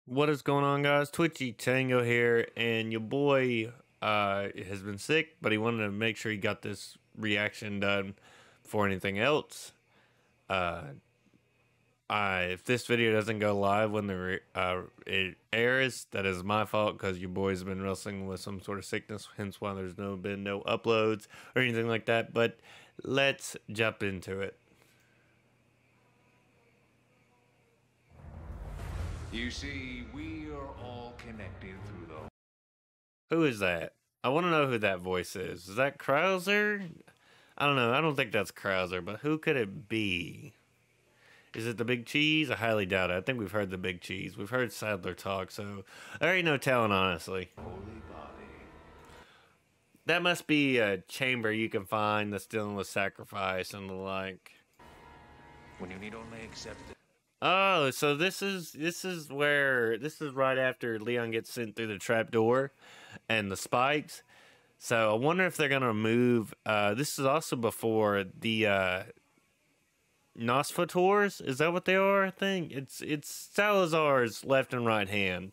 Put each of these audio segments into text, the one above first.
What is going on, guys? Twitchy Tango here, and your boy has been sick, but he wanted to make sure he got this reaction done before anything else. Uh, if this video doesn't go live when it airs, that is my fault because your boy's been wrestling with some sort of sickness, hence why there's been no uploads or anything like that. But let's jump into it. You see, we are all connected through the... Who is that? I want to know who that voice is. Is that Krauser? I don't know. I don't think that's Krauser, but who could it be? Is it the Big Cheese? I highly doubt it. I think we've heard the Big Cheese. We've heard Sadler talk, so there ain't no telling, honestly. Holy body. That must be a chamber you can find that's dealing with sacrifice and the like. When you need only accept it. Oh, so this is right after Leon gets sent through the trapdoor and the spikes. So I wonder if they're gonna move. This is also before the Nosfators. Is that what they are? I think it's Salazar's left and right hand.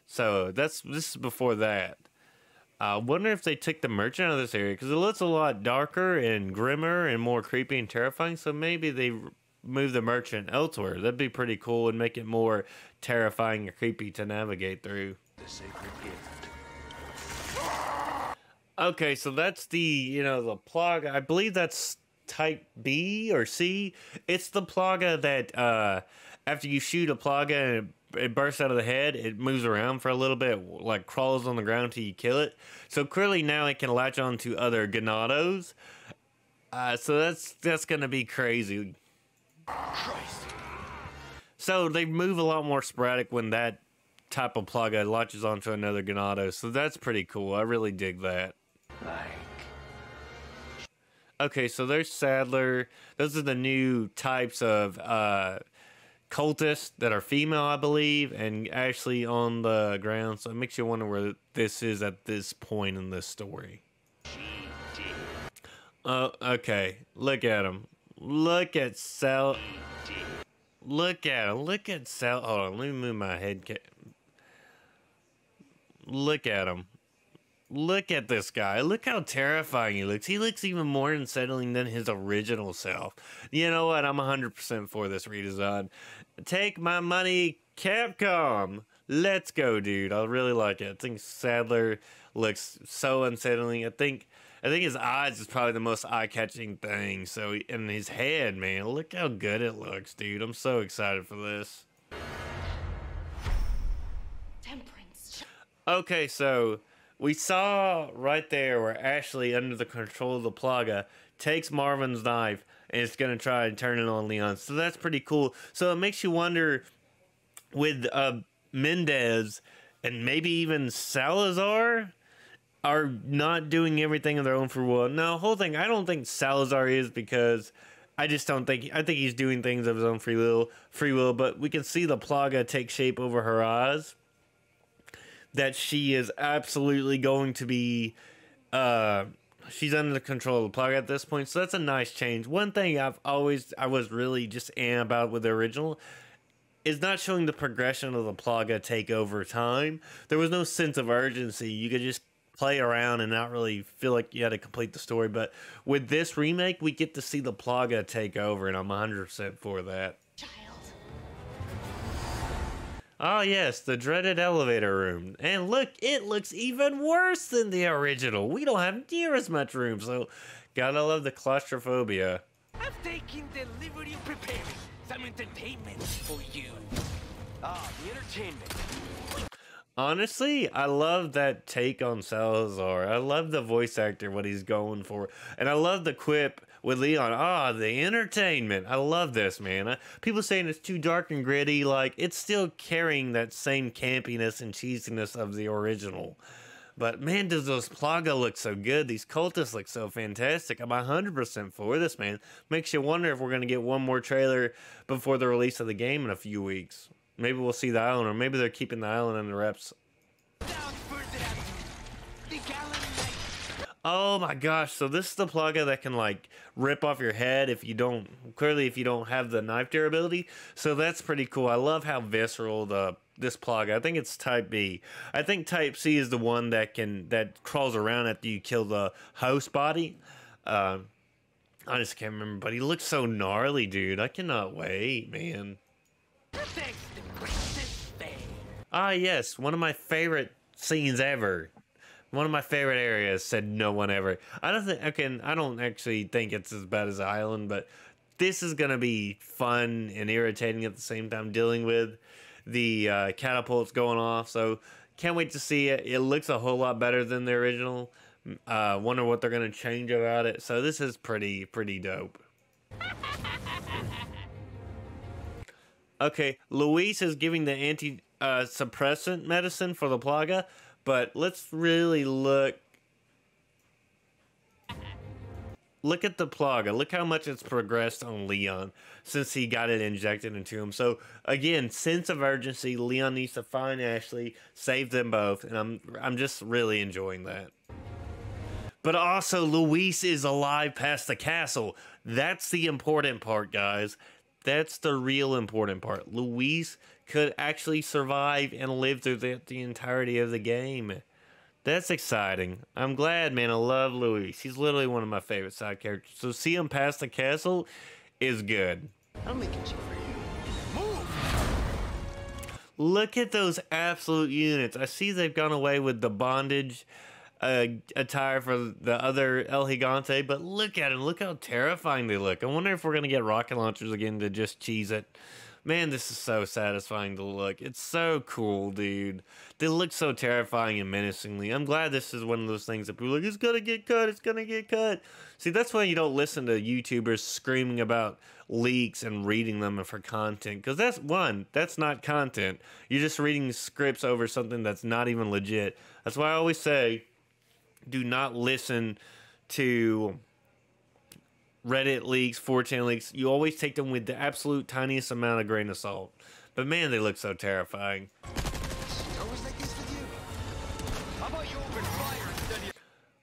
So this is before that. I wonder if they took the merchant out of this area because it looks a lot darker and grimmer and more creepy and terrifying. So maybe they move the merchant elsewhere. That'd be pretty cool and make it more terrifying and creepy to navigate through. The sacred gift. Okay, so that's the the plaga. I believe that's type B or C. It's the plaga that after you shoot a plaga and it bursts out of the head, it moves around for a little bit, like crawls on the ground till you kill it. So clearly now it can latch on to other ganados. So that's gonna be crazy. Christ. So they move a lot more sporadic when that type of plaga latches onto another ganado. So that's pretty cool. I really dig that. Okay, so there's Sadler. Those are the new types of cultists that are female, I believe, and Ashley on the ground. So it makes you wonder where this is at this point in this story. Okay. Look at him. Look at Sal. Look at him. Look at Sal. Hold on. Let me move my head. Look at him. Look at this guy. Look how terrifying he looks. He looks even more unsettling than his original self. You know what? I'm 100% for this redesign. Take my money, Capcom. Let's go, dude. I really like it. I think Sadler looks so unsettling. I think his eyes is probably the most eye-catching thing. So, and his head, man, look how good it looks, dude. I'm so excited for this. Temperance. Okay, so we saw right there where Ashley, under the control of the plaga, takes Marvin's knife and it's gonna try and turn it on Leon. So that's pretty cool. So it makes you wonder with Mendez and maybe even Salazar are not doing everything of their own free will. No, whole thing, I don't think Salazar is, because I just don't think, I think he's doing things of his own free will, but we can see the plaga take shape over her eyes, that she is absolutely going to be, she's under the control of the plaga at this point. So that's a nice change. One thing I was really just about with the original is not showing the progression of the plaga take over time. There was no sense of urgency. You could just play around and not really feel like you had to complete the story. But with this remake, we get to see the plaga take over, and I'm 100% for that. Child. Oh yes, the dreaded elevator room. And look, it looks even worse than the original. We don't have near as much room, so gotta love the claustrophobia. I'm taking delivery, preparing some entertainment for you. The entertainment. Honestly, I love that take on Salazar. I love the voice actor, what he's going for. And I love the quip with Leon. The entertainment. I love this, man. People saying it's too dark and gritty. Like, it's still carrying that same campiness and cheesiness of the original. But, man, does those plaga look so good. These cultists look so fantastic. I'm 100% for this, man. Makes you wonder if we're going to get one more trailer before the release of the game in a few weeks. Maybe we'll see the island, or maybe they're keeping the island under wraps. Oh my gosh, so this is the plaga that can like rip off your head if you don't have the knife durability. So that's pretty cool. I love how visceral the this Plaga. I think it's Type B. I think Type C is the one that crawls around after you kill the host body. I just can't remember, but he looks so gnarly, dude. I cannot wait, man. Ah, yes, one of my favorite scenes ever. One of my favorite areas, said no one ever. I don't actually think it's as bad as Island, but this is gonna be fun and irritating at the same time, dealing with the catapults going off. So can't wait to see it. It looks a whole lot better than the original. Wonder what they're gonna change about it. So this is pretty dope. Okay, Luis is giving the anti-suppressant medicine for the Plaga, but let's really look at the Plaga. Look how much it's progressed on Leon since he got it injected into him. So again, sense of urgency. Leon needs to find Ashley, save them both, and I'm just really enjoying that. But also, Luis is alive past the castle. That's the important part, guys. That's the real important part. Luis could actually survive and live through the entirety of the game. That's exciting. I'm glad, man. I love Luis. He's literally one of my favorite side characters. So see him past the castle is good. I'm making shit for you. Move! Look at those absolute units. I see they've gone away with the bondage attire for the other El Gigante, but look at them. Look how terrifying they look. I wonder if we're going to get rocket launchers again to just cheese it. Man, this is so satisfying to look. It's so cool, dude. They look so terrifying and menacingly. I'm glad this is one of those things that people are like, it's going to get cut, it's going to get cut. See, that's why you don't listen to YouTubers screaming about leaks and reading them for content. Because that's not content. You're just reading scripts over something that's not even legit. That's why I always say, do not listen to Reddit leaks, 4chan leaks. You always take them with the absolute tiniest amount of grain of salt. But man, they look so terrifying.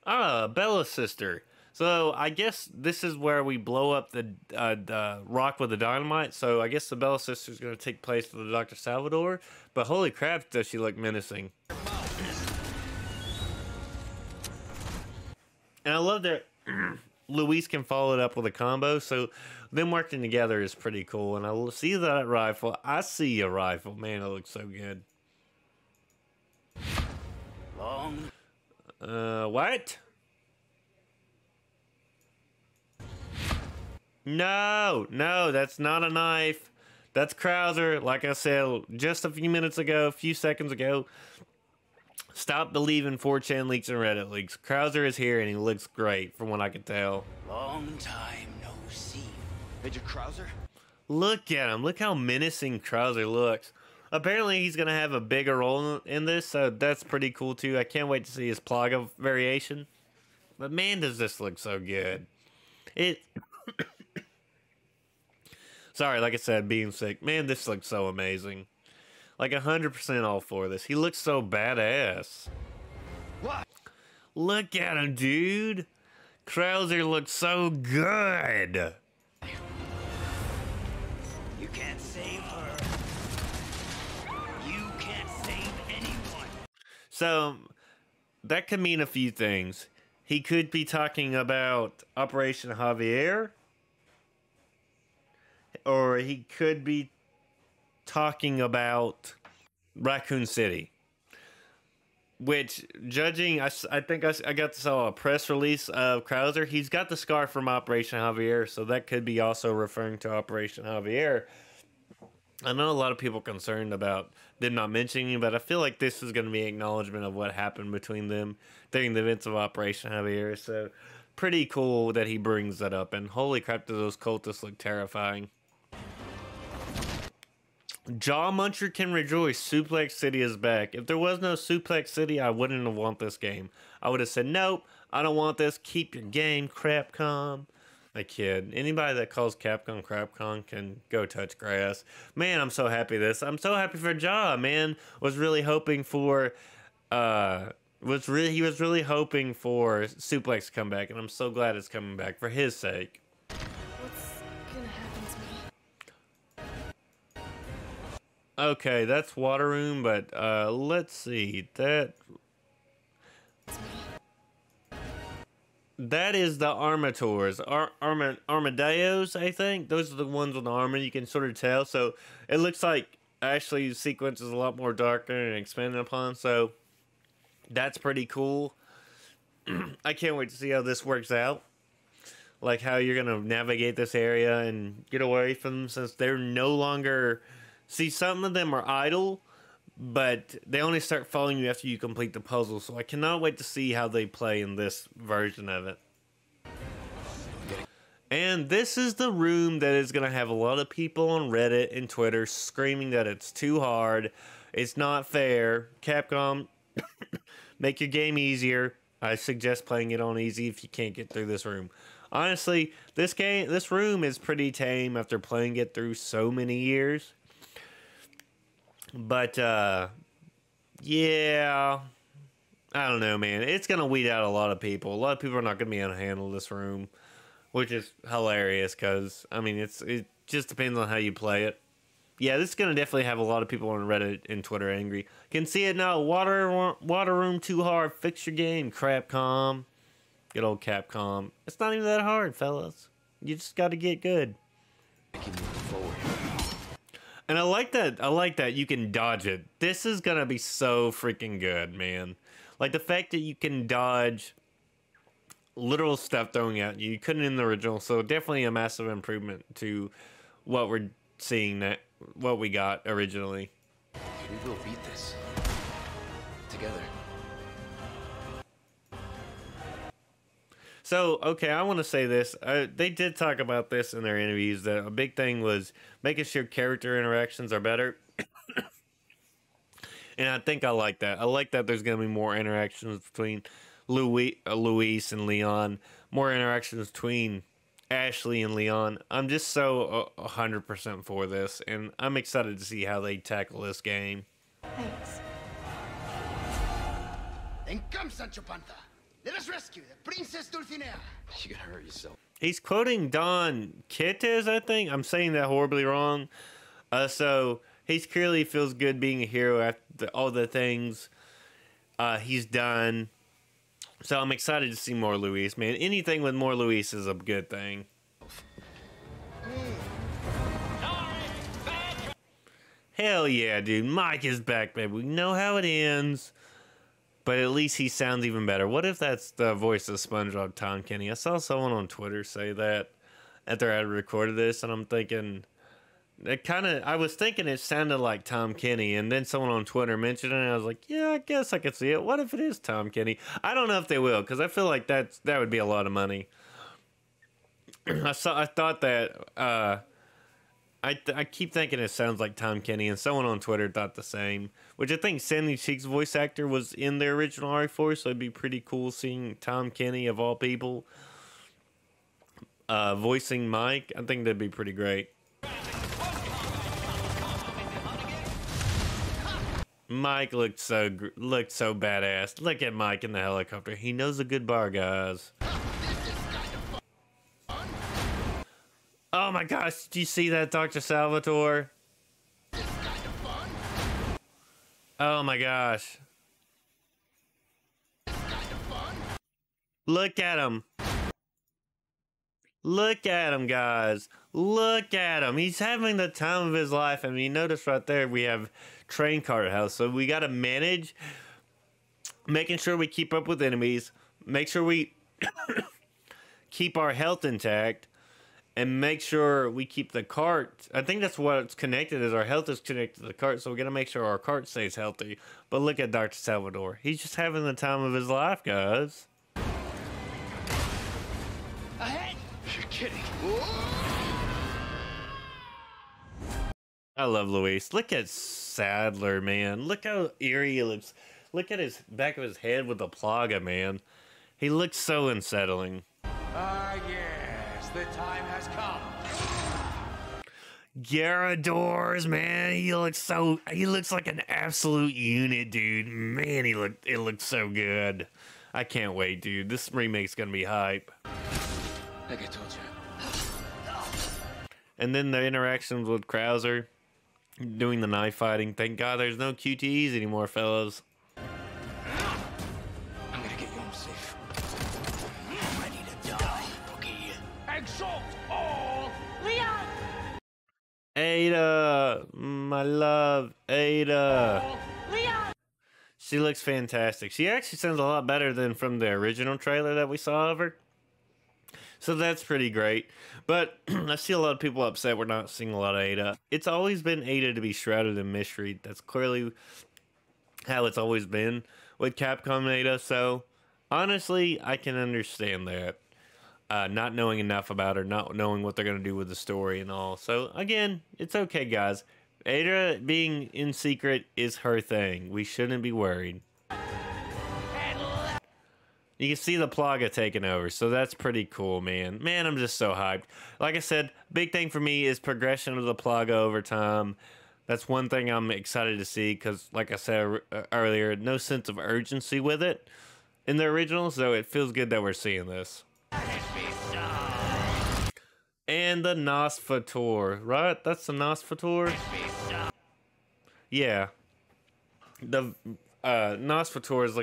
Ah, Bella's sister. So I guess this is where we blow up the rock with the dynamite. So I guess the Bella sister is going to take place with the Dr. Salvador. But holy crap, does she look menacing. And I love that Luis can follow it up with a combo, so them working together is pretty cool. And I see that rifle. I see a rifle. Man, it looks so good. Long. What? No, that's not a knife. That's Krauser. Like I said just a few seconds ago. Stop believing 4chan leaks and Reddit leaks. Krauser is here and he looks great from what I can tell. Long time no see. Major Krauser? Look at him. Look how menacing Krauser looks. Apparently he's going to have a bigger role in this, so that's pretty cool too. I can't wait to see his Plaga variation. But man, does this look so good. Sorry, like I said, being sick. Man, this looks so amazing. Like 100% all for this. He looks so badass. What? Look at him, dude. Krauser looks so good. You can't save her. You can't save anyone. So, that could mean a few things. He could be talking about Operation Javier. Or he could be talking about Raccoon City, which, judging, I think I got to saw a press release of Krauser. He's got the scar from Operation Javier, so that could be also referring to Operation Javier. I know a lot of people concerned about them not mentioning it, but I feel like this is going to be an acknowledgement of what happened between them during the events of Operation Javier. So pretty cool that he brings that up, and holy crap, do those cultists look terrifying. Jaw Muncher can rejoice. Suplex City is back. If there was no Suplex City, I wouldn't have want this game. I would have said, nope, I don't want this. Keep your game, Crapcom. I kid. Anybody that calls Capcom Crapcom can go touch grass. Man, I'm so happy this. I'm so happy for Jaw, man. Was really hoping for he was really hoping for Suplex to come back, and I'm so glad it's coming back for his sake. What's gonna happen to me? Okay, that's water room, but let's see. That is the armators. Armadillos, I think. Those are the ones with the armor, you can sort of tell. So it looks like actually the sequence is a lot more darker and expanded upon. So that's pretty cool. I can't wait to see how this works out. Like how you're going to navigate this area and get away from them, since they're no longer... See, some of them are idle, but they only start following you after you complete the puzzle. So I cannot wait to see how they play in this version of it. And this is the room that is going to have a lot of people on Reddit and Twitter screaming that it's too hard. It's not fair. Capcom, make your game easier. I suggest playing it on easy if you can't get through this room. Honestly, this room is pretty tame after playing it through so many years. But, yeah, I don't know, man. It's going to weed out a lot of people. A lot of people are not going to be able to handle this room, which is hilarious because, I mean, it just depends on how you play it. Yeah, this is going to definitely have a lot of people on Reddit and Twitter angry. Can see it now. Water room too hard. Fix your game, Capcom. Good old Capcom. It's not even that hard, fellas. You just got to get good. And I like that you can dodge it. This is gonna be so freaking good, man. Like the fact that you can dodge literal stuff throwing at you. You couldn't in the original, so definitely a massive improvement to what we're seeing what we got originally. We will beat this together. So, okay, I want to say this. They did talk about this in their interviews, that a big thing was making sure character interactions are better. And I think I like that. I like that there's going to be more interactions between Luis and Leon. More interactions between Ashley and Leon. I'm just so 100% for this. And I'm excited to see how they tackle this game. Thanks. Then come, Sancho Panza. Let us rescue the Princess Dulcinea. You gotta hurt yourself. He's quoting Don Quites, I think. I'm saying that horribly wrong. So he clearly feels good being a hero after all the things he's done. So I'm excited to see more Luis, man. Anything with more Luis is a good thing. Hell yeah, dude. Mike is back, baby. We know how it ends. But at least he sounds even better. What if that's the voice of SpongeBob, Tom Kenny? I saw someone on Twitter say that after I recorded this, and I'm thinking, I was thinking it sounded like Tom Kenny, and then someone on Twitter mentioned it, and I was like, yeah, I guess I could see it. What if it is Tom Kenny? I don't know if they will, because I feel like that would be a lot of money. I thought that, I keep thinking it sounds like Tom Kenny, and someone on Twitter thought the same. Which I think Sandy Cheek's voice actor was in the original RE4, so it'd be pretty cool seeing Tom Kenny, of all people, voicing Mike. I think that'd be pretty great. Mike looked so badass. Look at Mike in the helicopter. He knows a good bar, guys. Oh my gosh, did you see that, Dr. Salvatore? Oh my gosh. Look at him. Look at him, guys. Look at him. He's having the time of his life. I mean, you notice right there we have train cart house. So we got to manage making sure we keep up with enemies. Make sure we keep our health intact. And make sure we keep the cart. I think that's what's connected, is our health is connected to the cart. So we're going to make sure our cart stays healthy. But look at Dr. Salvador. He's just having the time of his life, guys. Ahead! You're kidding. I love Luis. Look at Sadler, man. Look how eerie he looks. Look at his back of his head with the plaga, man. He looks so unsettling. Yes, the time has come. Gyarados, man, he looks like an absolute unit, dude. Man, it looks so good. I can't wait, dude. This remake's gonna be hype. Like I told you. And then the interactions with Krauser. doing the knife fighting. Thank God there's no QTEs anymore, fellas. I'm gonna get you home safe. Ready to die, Boogie. Exalt all! Leon! Ada, my love, Ada. Leon! She looks fantastic. She actually sounds a lot better than from the original trailer that we saw of her. So that's pretty great. But I see a lot of people upset we're not seeing a lot of Ada. It's always been Ada to be shrouded in mystery. That's clearly how it's always been with Capcom Ada. So honestly, I can understand that. Not knowing enough about her, not knowing what they're going to do with the story and all. So again, it's okay, guys. Ada being in secret is her thing. We shouldn't be worried. You can see the Plaga taking over, so that's pretty cool, man. Man, I'm just so hyped. Like I said, big thing for me is progression of the Plaga over time. That's one thing I'm excited to see, because like I said earlier, no sense of urgency with it in the original, so it feels good that we're seeing this. And the Nosfator, right? That's the Nosfator? Yeah. The Nosfator is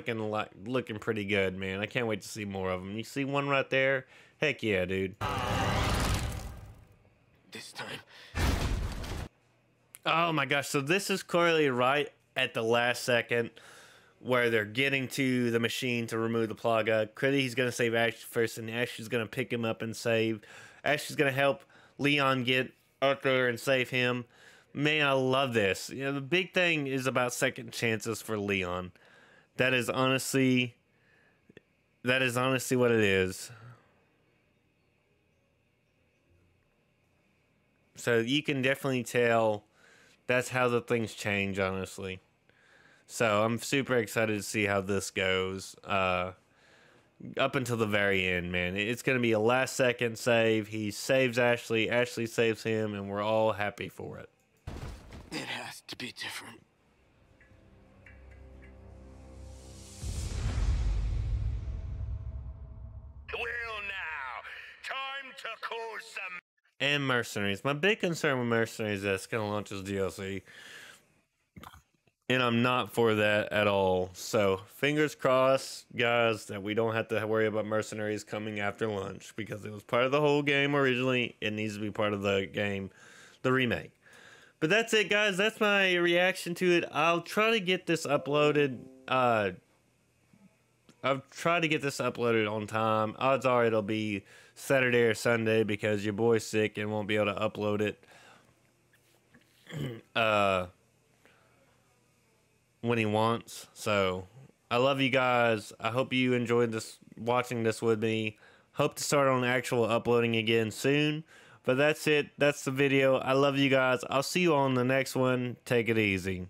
looking pretty good, man. I can't wait to see more of them. You see one right there? Heck yeah, dude. This time. Oh my gosh, so this is clearly right at the last second where they're getting to the machine to remove the Plaga. Clearly he's going to save Ash first, and Ash is going to pick him up and save. Ash is going to help Leon get up there and save him. Man, I love this. You know, the big thing is about second chances for Leon. That is honestly what it is. So you can definitely tell that's how the things change, honestly. So I'm super excited to see how this goes. Up until the very end, man. It's going to be a last second save. He saves Ashley. Ashley saves him, and we're all happy for it. It has to be different. Well now, time to cause some... And Mercenaries. My big concern with Mercenaries is that it's going to launch as DLC. And I'm not for that at all. So, fingers crossed, guys, that we don't have to worry about Mercenaries coming after launch. Because it was part of the whole game originally. It needs to be part of the game, the remake. But that's it, guys. That's my reaction to it. I'll try to get this uploaded. I'll try to get this uploaded on time. Odds are it'll be Saturday or Sunday because your boy's sick and won't be able to upload it when he wants. So I love you guys. I hope you enjoyed this, watching this with me. Hope to start on actual uploading again soon. But that's it. That's the video. I love you guys. I'll see you on the next one. Take it easy.